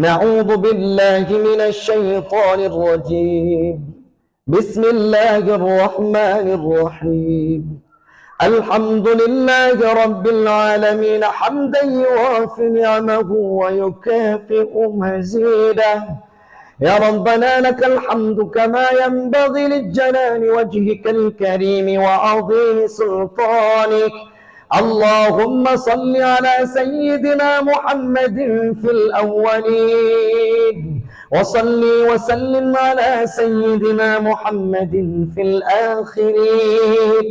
نعوذ بالله من الشيطان الرجيم. بسم الله الرحمن الرحيم. الحمد لله رب العالمين حمدا يوافي نعمه ويكافئ مزيده. يا ربنا لك الحمد كما ينبغي للجلال وجهك الكريم وعظيم سلطانك. اللهم صل على سيدنا محمد في الأولين، وصل وسلم على سيدنا محمد في الآخرين،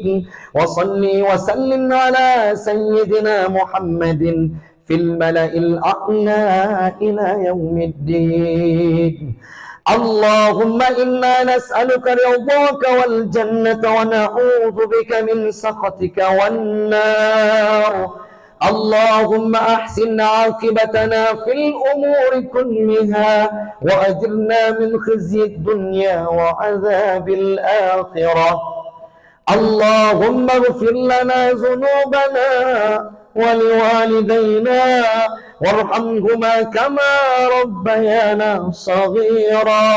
وصل وسلم على سيدنا محمد في الملأ الأعلى إلى يوم الدين. اللهم إنا نسألك رضاك والجنة ونعوذ بك من سخطك والنار. اللهم أحسن عاقبتنا في الأمور كلها وأجرنا من خزي الدنيا وعذاب الآخرة. اللهم اغفر لنا ذنوبنا ولوالدينا وارحمهما كما ربيانا صغيرا،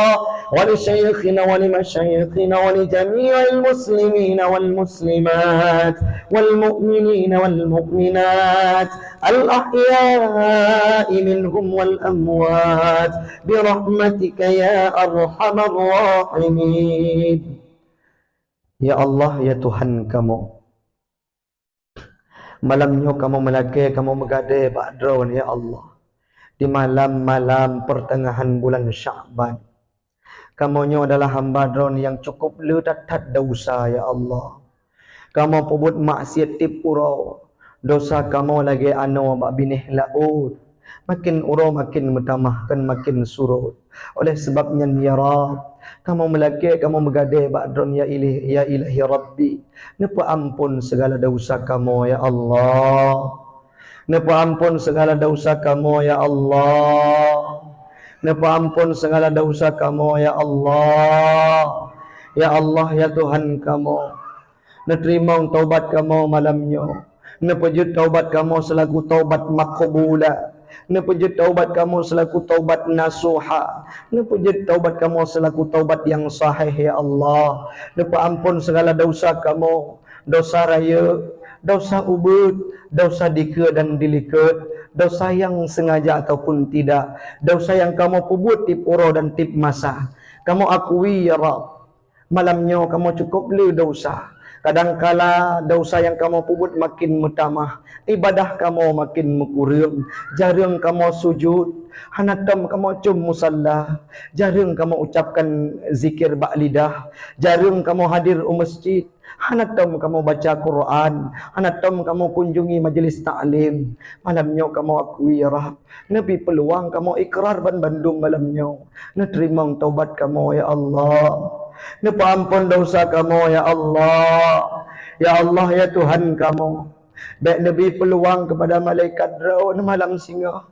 ولشيخنا ولمشايخنا ولجميع المسلمين والمسلمات والمؤمنين والمؤمنات الأحياء منهم والأموات برحمتك يا أرحم الراحمين. Ya Allah, ya Tuhan kamu, malamnya kamu melaki, kamu megadai Badron, ya Allah, di malam-malam pertengahan bulan Sya'ban. Kamunya adalah hamba Badron yang cukup ledatat dosa, ya Allah. Kamu pebut maksiat tipurau, dosa kamu lagi anu bak binih laut, makin urau makin bertambahkan makin surut. Oleh sebabnya ya Rabb, kamu melaki, kamu megadai Badron, ya ilahi Rabbi, napa ampun segala dosa kamu, ya Allah. Napa ampun segala dosa kamu, ya Allah. Napa ampun segala dosa kamu, ya Allah. Ya Allah, ya Tuhan kamu, nerima taubat kamu malamnya. Nepejut taubat kamu selaku taubat makbula. Nepejut taubat kamu selaku taubat nasuha. Nepejut taubat kamu selaku taubat yang sahih, ya Allah. Nepa ampun segala dosa kamu, dosa raya, dosa ubud, dosa dike dan diliket, dosa yang sengaja ataupun tidak, dosa yang kamu pebut tip uro dan tip masa. Kamu akui, ya Rabb, malamnya kamu cukup le dosa. Kadangkala dosa yang kamu pubut makin mutamah, ibadah kamu makin mekurung, jarang kamu sujud, hanatam kamu cum musalla, jarang kamu ucapkan zikir bak lidah, jarang kamu hadir masjid, hanatam kamu baca Quran, hanatam kamu kunjungi majlis ta'lim. Malamnya kamu akui, ya Rabb, nabi peluang kamu ikrar ban Bandung malamnya, nerima taubat kamu, ya Allah. Napa ampun dosa kamu, ya Allah. Ya Allah, ya Tuhan kamu, baik Nabi peluang kepada malaikat raun malam singa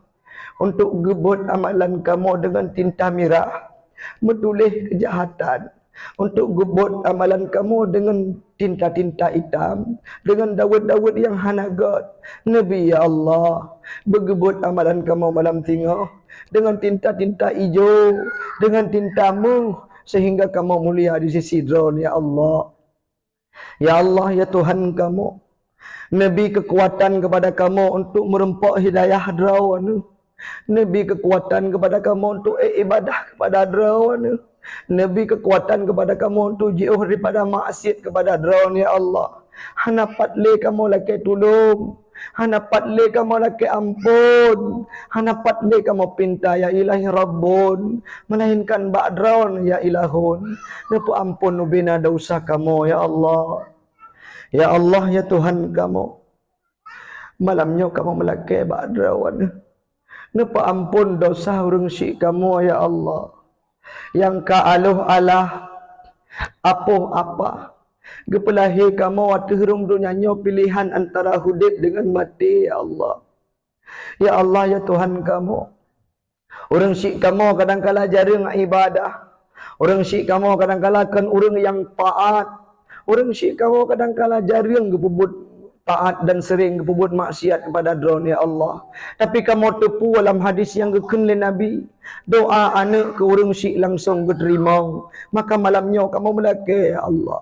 untuk gebut amalan kamu dengan tinta merah, menulis kejahatan, untuk gebut amalan kamu dengan tinta-tinta hitam, dengan dawud-dawud yang hanagat. Nabi, ya Allah, bergebut amalan kamu malam singa dengan tinta-tinta hijau, dengan tintamu, sehingga kamu mulia di sisi drone, ya Allah. Ya Allah, ya Tuhan kamu, Nabi kekuatan kepada kamu untuk merempak hidayah drawan. Nabi kekuatan kepada kamu untuk ibadah kepada drawan. Nabi kekuatan kepada kamu untuk jauh daripada maksiat kepada drawan, ya Allah. Hanapat le kamu laki tolong, hanapat le kamu laki ampun, hanapat le kamu pinta, ya ilahi Rabbun, melainkan ba'draun, ya ilahun. Napa ampun ubina dosa kamu, ya Allah. Ya Allah, ya Tuhan kamu, malamnya kamu melaki ba'draun. Napa ampun dosa urang syik kamu, ya Allah, yang kaaluh alah apuh apa gepelahi kamu waktu hurung dunyanya pilihan antara hidup dengan mati, ya Allah. Ya Allah, ya Tuhan kamu, orang syik kamu kadang-kala jarang ibadah, orang syik kamu kadang-kala kan orang yang taat, orang syik kamu kadang-kala jarang gepebut taat dan sering berbuat maksiat kepada drone ya Allah. Tapi kamu tepu dalam hadis yang gekun Nabi, doa anak ke urung syik langsung diterima. Maka malamnya kamu melaki ya Allah,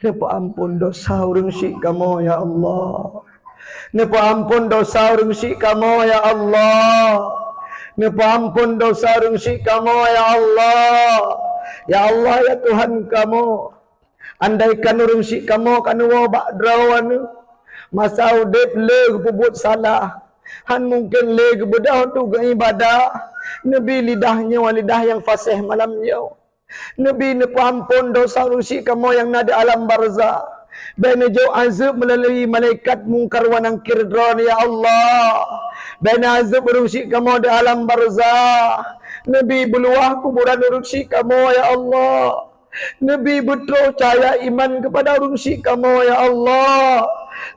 napa ampun dosa urung syik kamu ya Allah. Napa ampun dosa urung syik kamu ya Allah. Napa ampun dosa urung syik kamu ya Allah. Ya Allah ya Tuhan kamu, andaikan urung syik kamu kan wabak drawan masa udip leg pebut salah, han mungkin leg bedah tu ibadah. Nabi lidahnya lidah yang fasih malamnya. Nabi ni ampun dosa rusi kamu yang nada alam barzah. Bena jauh azab melalui malaikat mungkar wa nangkir dron ya Allah. Bena azab rusi kamu di alam barzah. Nabi beluah kuburan rusi kamu ya Allah. Nabi betul cahaya iman kepada rusi kamu ya Allah.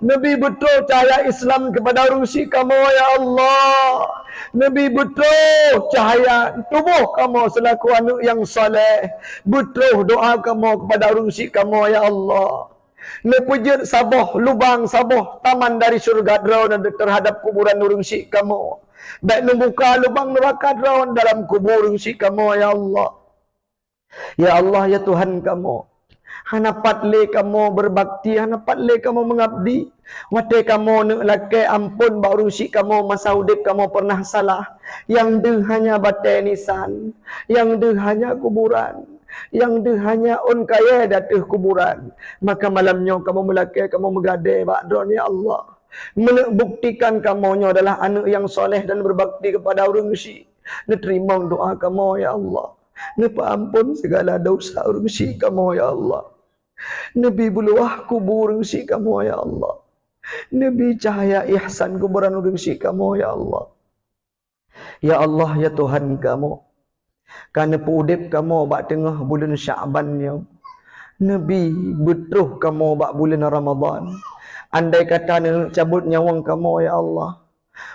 Nabi betul cahaya Islam kepada rusi kamu ya Allah. Nabi betul cahaya tubuh kamu selaku anak yang saleh. Betul doa kamu kepada rusi kamu ya Allah. Nepujud saboh lubang saboh taman dari syurga drawn terhadap kuburan rusi kamu. Baik membuka lubang neraka drawn dalam kubur rusi kamu ya Allah. Ya Allah ya Tuhan kamu, hanapat le kamu berbakti, hanapat le kamu mengabdi. Wate kamu nak lakai ampun baru si kamu masa udip kamu pernah salah. Yang deh hanya batai nisan, yang deh hanya kuburan, yang deh hanya on kaya datih kuburan. Maka malamnya kamu melakai, kamu megade bakdron ya Allah. Menbuktikan kamunya adalah anak yang soleh dan berbakti kepada orang si. Diterima doa kamu ya Allah. Napa ampun segala dosa urungsi kamu ya Allah. Nabi beluah kubur urungsi kamu ya Allah. Nabi cahaya ihsan kuburan urungsi kamu ya Allah. Ya Allah ya Tuhan kamu, karena pudip kamu bak tengah bulan Syaban ya. Nabi betuh kamu bak bulan Ramadan. Andai kata nak cabut nyawang kamu ya Allah,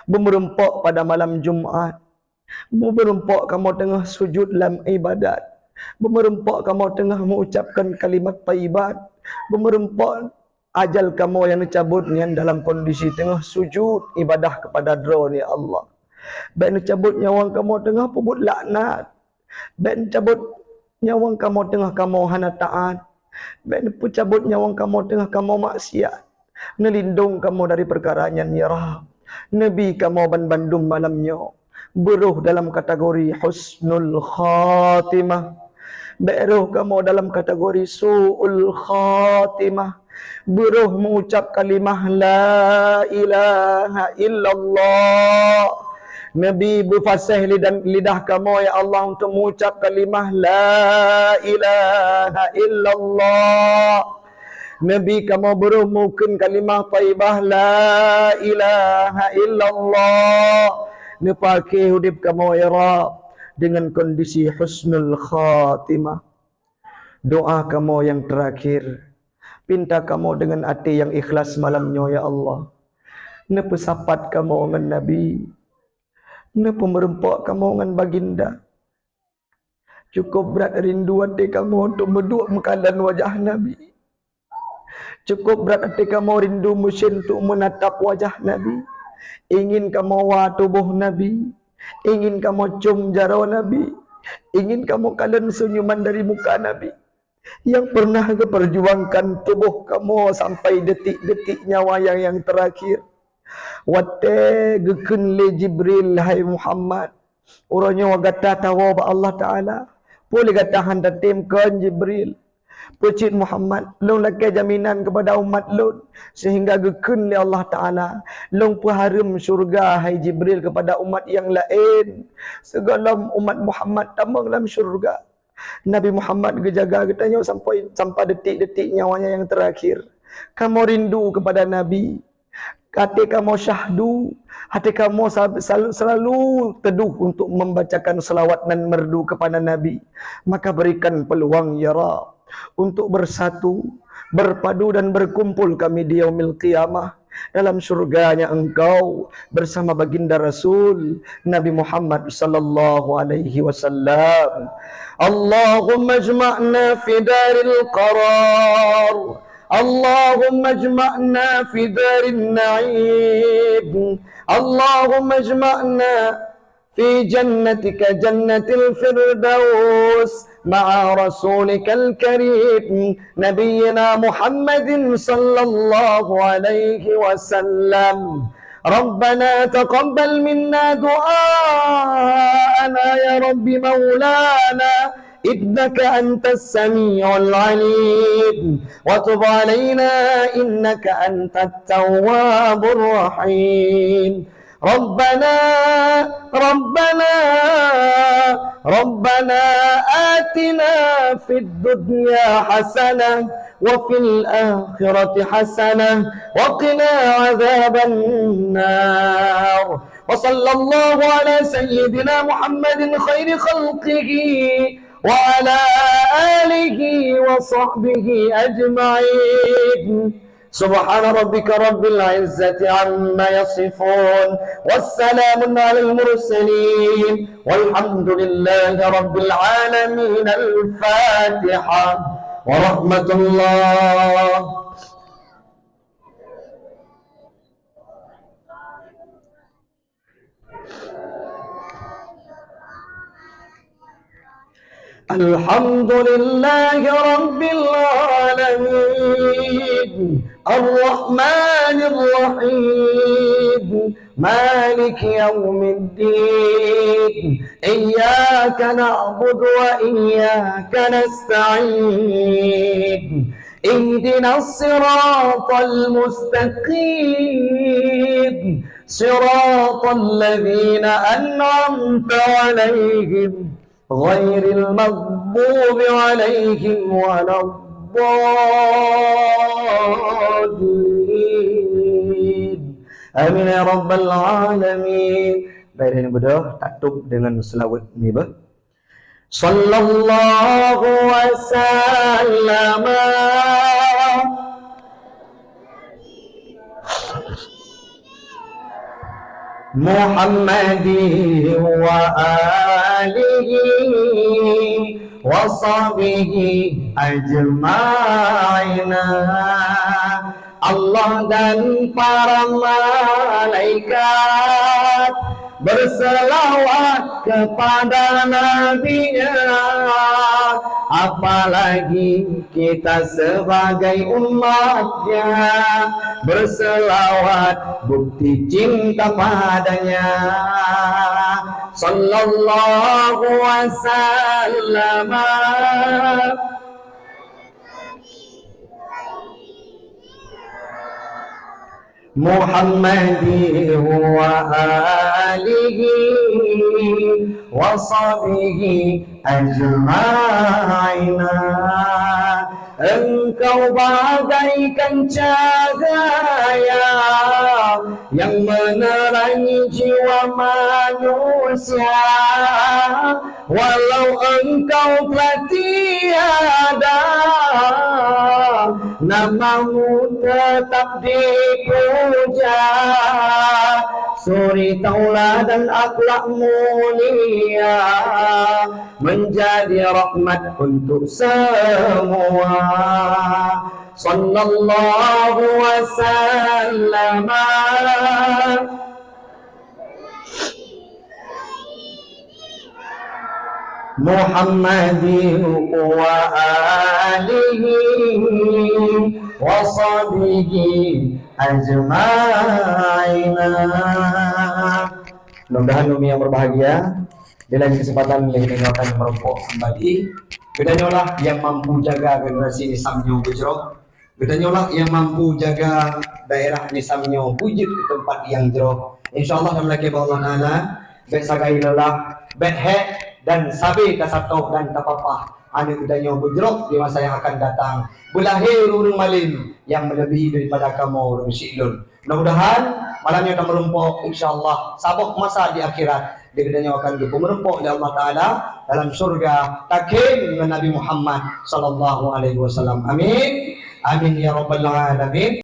berempak pada malam Jumaat, berempak kamu tengah sujud dalam ibadat, berempak kamu tengah mengucapkan kalimat tayyibat, berempak ajal kamu yang dicabut dalam kondisi tengah sujud ibadah kepada drone ya Allah. Ben cabut nyawang kamu tengah pebut laknat, ben cabut nyawang kamu tengah kamu hana taat, ben cabut nyawang kamu tengah kamu maksiat. Nelindung kamu dari perkaranya ya Rabb. Nabi kamu bandum malamnya beruh dalam kategori husnul khatimah, beruh kamu dalam kategori su'ul khatimah, beruh mengucap kalimah la ilaha illallah. Nabi berfasih lidah kamu ya Allah untuk mengucap kalimah la ilaha illallah. Nabi kamu beruh mungkin kalimah taibah la ilaha illallah. Nepake hudib kamu ya Rabb dengan kondisi husnul khatimah. Doa kamu yang terakhir, pinta kamu dengan hati yang ikhlas malamnya ya Allah. Nepa sapat kamu dengan Nabi, nepa merempak kamu dengan baginda. Cukup berat rindu hati kamu untuk menduk mekalan wajah Nabi. Cukup berat hati kamu rindu musim untuk menatap wajah Nabi. Ingin kamu wa tubuh Nabi, ingin kamu cium jara Nabi, ingin kamu kalen senyuman dari muka Nabi yang pernah keperjuangkan tubuh kamu sampai detik-detik nyawa yang terakhir. Wate gekun le Jibril hai Muhammad, orangnya wagata tawa ba Allah Taala, boleh kata handa timkan Jibril. Pucit Muhammad, long lakai jaminan kepada umat Lut sehingga gekun oleh Allah Ta'ala. Long pengharum syurga hai Jibril kepada umat yang lain. Segala umat Muhammad tamang dalam syurga. Nabi Muhammad gejaga katanya sampai detik-detik nyawanya yang terakhir. Kamu rindu kepada Nabi. Hati kamu syahdu, hati kamu selalu teduh untuk membacakan selawat dan merdu kepada Nabi. Maka berikan peluang ya Rabb untuk bersatu, berpadu dan berkumpul kami di yaumil qiyamah dalam syurganya Engkau bersama baginda Rasul Nabi Muhammad sallallahu alaihi wasallam. Allahumma ijma'na fi daril qarar. اللهم اجمعنا في دار النعيم اللهم اجمعنا في جنتك جنة الفردوس مع رسولك الكريم نبينا محمد صلى الله عليه وسلم. ربنا تقبل منا دعاءنا يا رب مولانا إنك أنت السميع العليم وتب علينا إنك أنت التواب الرحيم. ربنا آتنا في الدنيا حسنة وفي الآخرة حسنة وقنا عذاب النار. وصلى الله على سيدنا محمد خير خلقه وعلى آله وصحبه أجمعين. سبحان ربك رب العزة عما يصفون والسلام على المرسلين والحمد لله رب العالمين. الفاتحة ورحمة الله. الحمد لله رب العالمين الرحمن الرحيم مالك يوم الدين إياك نعبد وإياك نستعين اهدنا الصراط المستقيم صراط الذين أنعمت عليهم غير المغضوب عليهم ولا الضالين. Amin ya rabbal alamin. Baik, ini berdoa tutup dengan selawat ni bah. Sallallahu wasallam Muhammadi wa alihi wa sahbihi ajma'ina. Allah dan para malaikat berselawat kepada nabinya, apalagi kita sebagai umatnya berselawat bukti cinta padanya. Sallallahu wasallam Muhammadi wa alihi wa sahbihi ajma'ina. Engkau bagaikan cahaya yang menerangi jiwa manusia, walau engkau telah tiada, namamu tetap dipuja. Suri tauladan akhlak mulia menjadi rahmat untuk semua. Sallallahu wasallam Muhammadi wa alihi wa sahbihi ajma'ina. Mudah-mudahan Umi yang berbahagia di lain kesempatan yang akan merempok kembali. Kedanyolah yang mampu jaga generasi Islamnya berjerok. Kedanyolah yang mampu jaga daerah Islamnya wujud di tempat yang jerok. InsyaAllah dalam lagi Allah Ta'ala baik sagai lelah, baik hek dan sabi kasatoh dan tapapah anu kedanyo berjerok di masa yang akan datang. Belahir urung malin yang melebihi daripada kamu urung syi'lun. Mudah-mudahan malamnya akan merumpok insyaAllah sabuk masa di akhirat. Dia katanya akan merumpok oleh Allah Ta'ala dalam surga takin dengan Nabi Muhammad sallallahu alaihi wasallam. Amin. Amin ya rabbal alamin.